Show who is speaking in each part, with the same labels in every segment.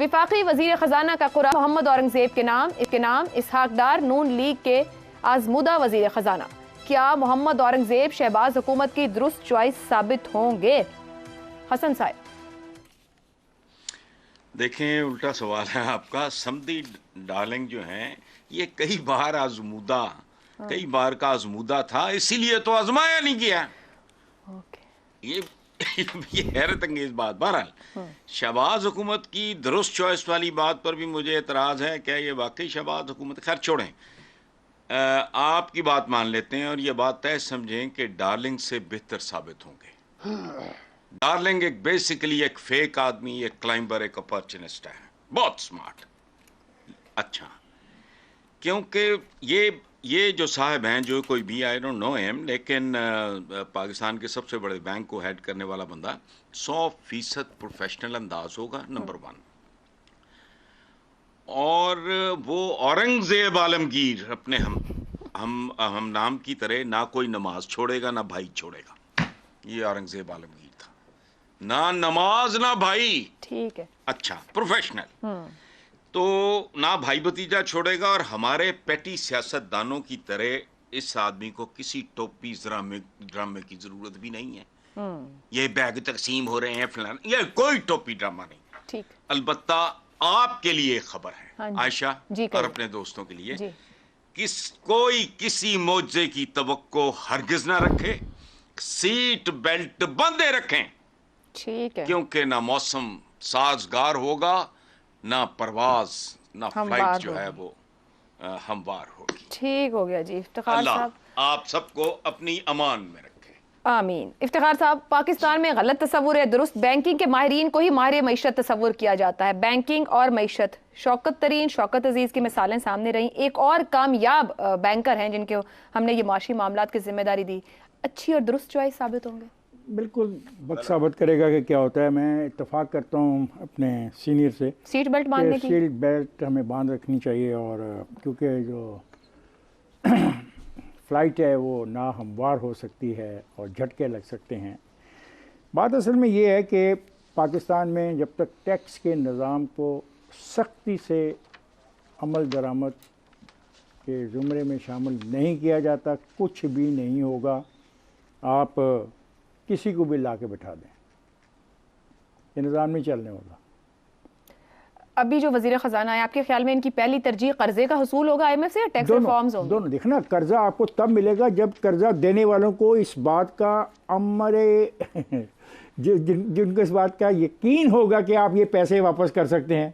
Speaker 1: وفاقی وزیر خزانہ کا قرعہ محمد اورنگزیب کے نام اسحاق ڈار نون لیگ کے آزمودہ وزیر خزانہ. کیا محمد اورنگزیب شہباز حکومت کی درست چوائس ثابت ہوں گے؟ حسن صاحب.
Speaker 2: دیکھیں الٹا سوال ہے آپ کا. سمدھی ڈارلنگ جو ہیں یہ کئی بار کا آزمودہ تھا، اسی لیے تو آزمایا نہیں گیا. یہ حیرت انگیز بات. بہرحال شہباز حکومت کی درست چوائس والی بات پر بھی مجھے اعتراض ہے. کیا یہ واقعی شہباز حکومت؟ خیر چھوڑیں، آپ کی بات مان لیتے ہیں اور یہ بات طے سمجھیں کہ ڈارلنگ سے بہتر ثابت ہوں گے. ڈارلنگ بیسیکلی ایک فیک آدمی، ایک کلائمبر، ایک اپارچونسٹ ہے، بہت سمارٹ. اچھا، کیونکہ یہ جو صاحب ہیں، جو کوئی بھی آئی ڈونٹ نو ہیم، لیکن پاکستان کے سب سے بڑے بینک کو ہیڈ کرنے والا بندہ 100% پروفیشنل انداز ہوگا، نمبر 1. اور وہ اورنگزیب عالمگیر اپنے ہم نام کی طرح نہ کوئی نماز چھوڑے گا نہ بھائی چھوڑے گا. یہ اورنگزیب عالمگیر تھا، نہ نماز نہ بھائی.
Speaker 1: ٹھیک ہے.
Speaker 2: اچھا، پروفیشنل. تو نہ بھائی بھتیجا چھوڑے گا. اور ہمارے پیٹی سیاست دانوں کی طرح اس آدمی کو کسی ٹوپی ڈرامے کی ضرورت بھی نہیں ہے. یہ بیگ تقسیم ہو رہے ہیں فلان، یہ کوئی ٹوپی ڈرامہ نہیں.
Speaker 1: ٹھیک.
Speaker 2: البتہ آپ کے لیے خبر ہے عائشہ اور اپنے دوستوں کے لیے، کوئی کسی معجزے کی توقع ہرگز نہ رکھے. سیٹ بیلٹ باندھے رکھیں.
Speaker 1: ٹھیک ہے.
Speaker 2: کیونکہ نہ موسم سازگار ہوگا، نہ پرواز، نہ فلائٹ جو ہے وہ ہموار ہوگی.
Speaker 1: ٹھیک ہو گیا جی. افتخار صاحب
Speaker 2: آپ سب کو اپنی امان میں رکھے.
Speaker 1: آمین. افتخار صاحب، پاکستان میں غلط تصور ہے درست. بینکنگ کے ماہرین کو ہی ماہر معیشت تصور کیا جاتا ہے. بینکنگ اور معیشت، شوکت عزیز کی مثالیں سامنے رہیں. ایک اور کامیاب بینکر ہیں جن کے ہم نے یہ معاشی معاملات کی ذمہ داری دی. اچھی اور درست چوائس ثابت ہوں گے؟
Speaker 3: بالکل وقت ثابت کرے گا کہ کیا ہوتا ہے. میں اتفاق کرتا ہوں اپنے سینئر سے،
Speaker 1: سیٹ بیلٹ باندھنے کی.
Speaker 3: سیٹ بیلٹ ہمیں باندھ رکھنی چاہیے. اور کیونکہ جو فلائٹ ہے وہ ناہموار ہو سکتی ہے اور جھٹکے لگ سکتے ہیں. بات اصل میں یہ ہے کہ پاکستان میں جب تک ٹیکس کے نظام کو سختی سے عمل درآمد کے زمرے میں شامل نہیں کیا جاتا، کچھ بھی نہیں ہوگا. آپ کسی کو بھی لا کے بٹھا دیں، یہ نظام نہیں چلنے والا.
Speaker 1: ابھی جو وزیر خزانہ ہے، آپ کے خیال میں ان کی پہلی ترجیح قرضے کا حصول ہوگا آئی ایم ایف سے یا ٹیکس ریفارمز ہوں گے؟
Speaker 3: دونوں. دیکھنا، قرضہ آپ کو تب ملے گا جب قرضہ دینے والوں کو اس بات کا جن کو اس بات کا یقین ہوگا کہ آپ یہ پیسے واپس کر سکتے ہیں.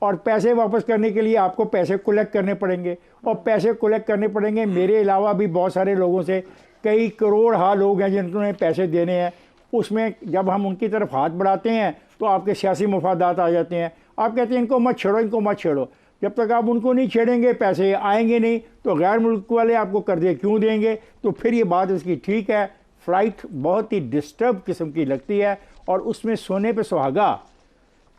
Speaker 3: اور پیسے واپس کرنے کے لیے آپ کو پیسے کلیکٹ کرنے پڑیں گے. اور پیسے کلیکٹ کرنے پڑیں گے میرے علاوہ بھی بہت سارے لوگوں سے. کئی کروڑ لوگ ہیں جن کو پیسے دینے ہیں. اس میں جب ہم ان کی طرف ہاتھ بڑھاتے ہیں تو آپ کے سیاسی مفادات آ جاتے ہیں. آپ کہتے ہیں ان کو مت چھیڑو، ان کو مت چھیڑو. جب تک آپ ان کو نہیں چھیڑیں گے پیسے آئیں گے نہیں. تو غیر ملک والے آپ کو قرضے کیوں دیں گے؟ تو پھر یہ بات اس کی ٹھیک ہے. فلائٹ بہت ہی ڈسٹرب قسم کی لگتی ہے اور اس میں سونے پہ سہاگا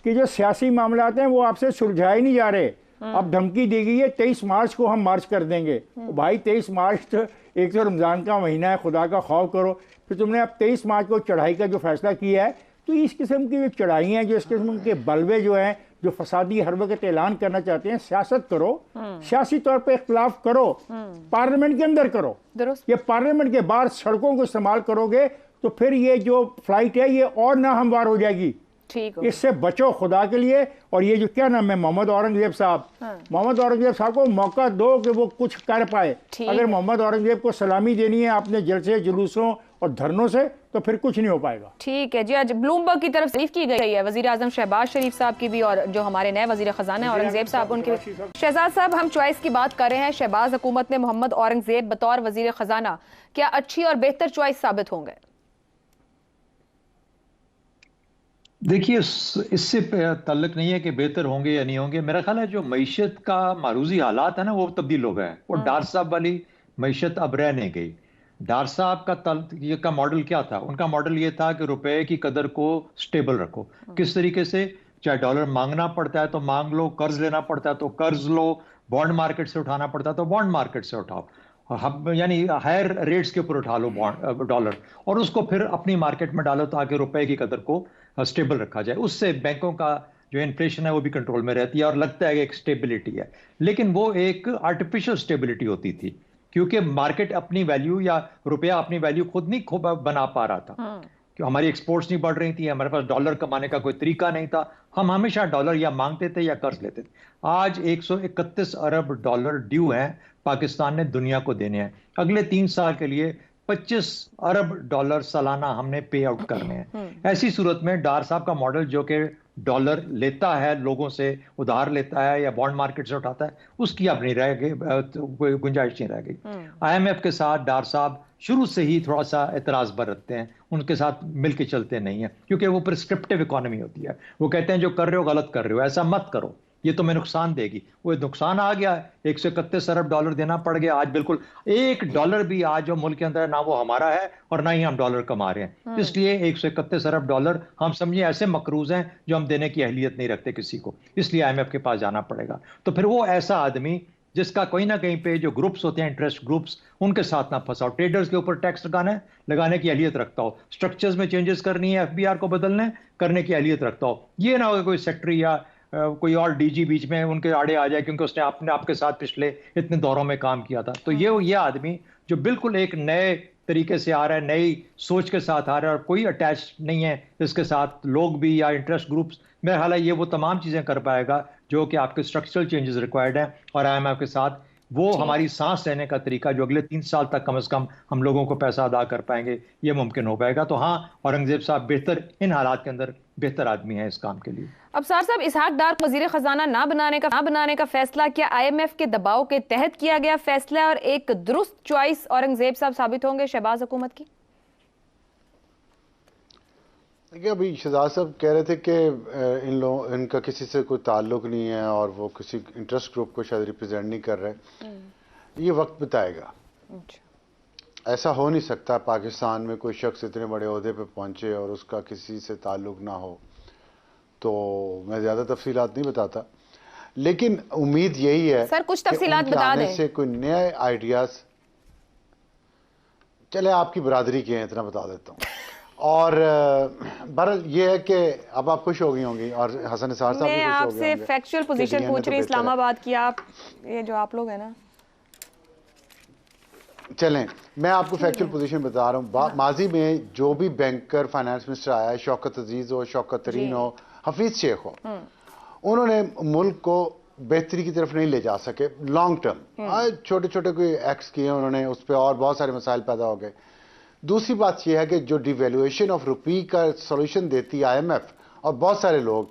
Speaker 3: کہ جو سیاسی معاملات ہیں وہ آپ سے سلجھائے نہیں جا رہے. اب دھمکی دی گئی ہے 23 مارچ کو ہم مارچ کر دیں گے. بھائی 23 مارچ ایک تو رمضان کا مہینہ ہے، خدا کا خوف کرو. پھر تم نے اب 23 مارچ کو چڑھائی کا جو فیصلہ کیا ہے، تو اس قسم کی جو چڑھائی ہیں، جو اس قسم کے بلوے جو ہیں، جو فسادی ہر وقت اعلان کرنا چاہتے ہیں، سیاست کرو، سیاسی طور پہ اختلاف کرو، پارلیمنٹ کے اندر کرو. یہ پارلیمنٹ کے باہر سڑکوں کو استعمال کرو گے تو پھر یہ جو فلائٹ ہے یہ اور ناہموار ہو جائے گی. اس سے بچو خدا کے لیے. اور یہ جو کیا نام ہے محمد اورنگزیب صاحب، محمد اورنگزیب صاحب کو موقع دو کہ وہ کچھ کر پائے. اگر محمد اورنگزیب کو سلامی دینی ہے اپنے جلسے جلوسوں اور دھرنوں سے تو پھر کچھ نہیں ہو پائے گا.
Speaker 1: ٹھیک ہے جی. آج بلومبرگ کی طرف تعریف کی گئی ہے وزیر اعظم شہباز شریف صاحب کی بھی، اور جو ہمارے نئے وزیر خزانہ ہیں اورنگزیب صاحب ان کے. شہزاد صاحب، ہم چوائس کی بات کر رہے ہیں. شہباز حکومت نے محمد اورنگزیب بطور وزیر خزانہ کیا اچھی اور بہتر چوائس ثابت ہوں گے؟
Speaker 4: دیکھیے، اس سے تعلق نہیں ہے کہ بہتر ہوں گے یا نہیں ہوں گے. میرا خیال ہے جو معیشت کا معروضی حالات ہے نا وہ تبدیل ہو گئے ہیں. وہ ڈار صاحب والی معیشت اب رہ نہیں گئی. ڈار صاحب کا ماڈل کیا تھا؟ ان کا ماڈل یہ تھا کہ روپے کی قدر کو سٹیبل رکھو. کس طریقے سے؟ چاہے ڈالر مانگنا پڑتا ہے تو مانگ لو، قرض لینا پڑتا ہے تو قرض لو، بانڈ مارکیٹ سے اٹھانا پڑتا ہے تو بانڈ مارکیٹ سے اٹھاؤ. یعنی ہائر ریٹس کے اوپر اٹھا لو ڈالر اور اس کو پھر اپنی مارکیٹ میں ڈالو تاکہ روپے کی قدر کو سٹیبل رکھا جائے. اس سے بینکوں کا جو انفلیشن ہے وہ بھی کنٹرول میں رہتی ہے اور لگتا ہے کہ ایک اسٹیبلٹی ہے، لیکن وہ ایک آرٹیفیشل اسٹیبلٹی ہوتی تھی، کیونکہ مارکیٹ اپنی ویلیو یا روپیہ اپنی ویلیو خود نہیں بنا پا رہا تھا، کہ ہماری ایکسپورٹس نہیں بڑھ رہی تھی، ہمارے پاس ڈالر کمانے کا کوئی طریقہ نہیں تھا، ہم ہمیشہ ڈالر یا مانگتے تھے یا قرض لیتے تھے۔ آج 131 ارب ڈالر ڈیو ہیں پاکستان نے دنیا کو دینے ہیں، اگلے 3 سال کے لیے 25 ارب ڈالر سالانہ ہم نے پے آؤٹ کرنے ہیں۔ ایسی صورت میں ڈار صاحب کا ماڈل جو کہ ڈالر لیتا ہے لوگوں سے، ادھار لیتا ہے یا بانڈ مارکیٹ سے اٹھاتا ہے، اس کی اب نہیں رہ گئی، کوئی گنجائش نہیں رہ گئی۔ آئی ایم ایف کے ساتھ ڈار صاحب شروع سے ہی تھوڑا سا اعتراض برتتے ہیں، ان کے ساتھ مل کے چلتے نہیں ہیں، کیونکہ وہ پرسکرپٹیو اکانومی ہوتی ہے، وہ کہتے ہیں جو کر رہے ہو غلط کر رہے ہو، ایسا مت کرو، یہ تمہیں نقصان دے گی۔ وہ نقصان آ گیا، 131 ارب ڈالر دینا پڑ گیا۔ آج بالکل $1 بھی آج جو ملک کے اندر ہے نہ وہ ہمارا ہے اور نہ ہی ہم ڈالر کما رہے ہیں، اس لیے 131 ارب ڈالر ہم سمجھیں ایسے مقروض ہیں جو ہم دینے کی اہلیت نہیں رکھتے کسی کو، اس لیے آئی ایم ایف کے پاس جانا پڑے گا۔ تو پھر وہ ایسا آدمی جس کا کوئی نہ کہیں پہ جو گروپس ہوتے ہیں انٹرسٹ گروپس، ان کے ساتھ نہ پھنسا ہو، ٹریڈرز کے اوپر ٹیکس لگانے کی اہلیت رکھتا ہو، سٹرکچرز میں چینجز کرنی ہے، ایف بی آر کو بدلنا ہے، کرنے کی اہلیت رکھتا ہو، یہ نہ ہو کوئی سیکٹری یا کوئی اور ڈی جی بیچ میں ان کے آڑے آ جائے کیونکہ اس نے آپ کے ساتھ پچھلے اتنے دوروں میں کام کیا تھا۔ تو یہ آدمی جو بالکل ایک نئے طریقے سے آ رہا ہے، نئی سوچ کے ساتھ آ رہا ہے اور کوئی اٹیچ نہیں ہے اس کے ساتھ لوگ بھی یا انٹرسٹ گروپس، میرا خیال ہے یہ وہ تمام چیزیں کر پائے گا جو کہ آپ کے اسٹرکچرل چینجز ریکوائرڈ ہیں، اور آئی ایم ایف کے ساتھ وہ ہماری سانس لینے کا طریقہ جو اگلے 3 سال تک کم از کم ہم لوگوں کو پیسہ ادا کر پائیں گے، یہ ممکن ہو پائے گا۔ تو ہاں، اورنگزیب صاحب بہتر ان حالات کے اندر بہتر آدمی ہیں اس کام کے لیے۔
Speaker 1: ابصار صاحب، اسحاق ڈار کو وزیر خزانہ نہ بنانے کا فیصلہ کیا آئی ایم ایف کے دباؤ کے تحت کیا گیا فیصلہ اور ایک درست چوائس اورنگزیب صاحب ثابت ہوں گے شہباز حکومت کی؟
Speaker 5: دیکھیے، ابھی شہزاد صاحب کہہ رہے تھے کہ ان کا کسی سے کوئی تعلق نہیں ہے اور وہ کسی انٹرسٹ گروپ کو شاید ریپرزینٹ نہیں کر رہے۔ یہ وقت بتائے گا، ایسا ہو نہیں سکتا پاکستان میں کوئی شخص اتنے بڑے عہدے پہ پہنچے اور اس کا کسی سے تعلق نہ ہو، تو میں زیادہ تفصیلات نہیں بتاتا، لیکن امید یہی ہے
Speaker 1: سر کچھ تفصیلات بتا دیں
Speaker 5: سے کوئی نئے آئیڈیاز، چلے آپ کی برادری کے ہیں اتنا بتا دیتا ہوں۔ اور بہرحال یہ ہے کہ اب آپ خوش ہو گئی ہوں گی اور حسن نثار صاحب بھی
Speaker 1: میں
Speaker 5: خوش
Speaker 1: آپ
Speaker 5: ہو
Speaker 1: سے
Speaker 5: گئے ہوں گے۔
Speaker 1: فیکچول پوزیشن پوچھ رہی اسلام آباد کی، آپ یہ جو آپ لوگ ہیں نا،
Speaker 5: چلیں میں آپ کو فیکچول پوزیشن بتا رہا ہوں۔ ماضی میں جو بھی بینکر فائنانس منسٹر آیا ہے، شوکت عزیز ہو، شوکت ترین ہو، حفیظ شیخ ہو، انہوں نے ملک کو بہتری کی طرف نہیں لے جا سکے لانگ ٹرم۔ چھوٹے چھوٹے کوئی ایکٹس کیے انہوں نے، اس پہ اور بہت سارے مسائل پیدا ہو گئے۔ دوسری بات یہ ہے کہ جو ڈی ویلیویشن آف روپی کا سولوشن دیتی آئی ایم ایف اور بہت سارے لوگ،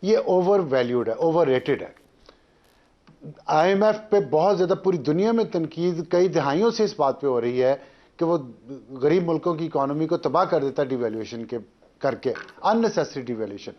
Speaker 5: یہ اوور ویلیوڈ ہے، اوور ریٹڈ ہے۔ آئی ایم ایف پہ بہت زیادہ پوری دنیا میں تنقید کئی دہائیوں سے اس بات پہ ہو رہی ہے کہ وہ غریب ملکوں کی اکانومی کو تباہ کر دیتا ہے ڈی ویلیویشن کر کے، ان نیسیسری ڈی ویلیویشن۔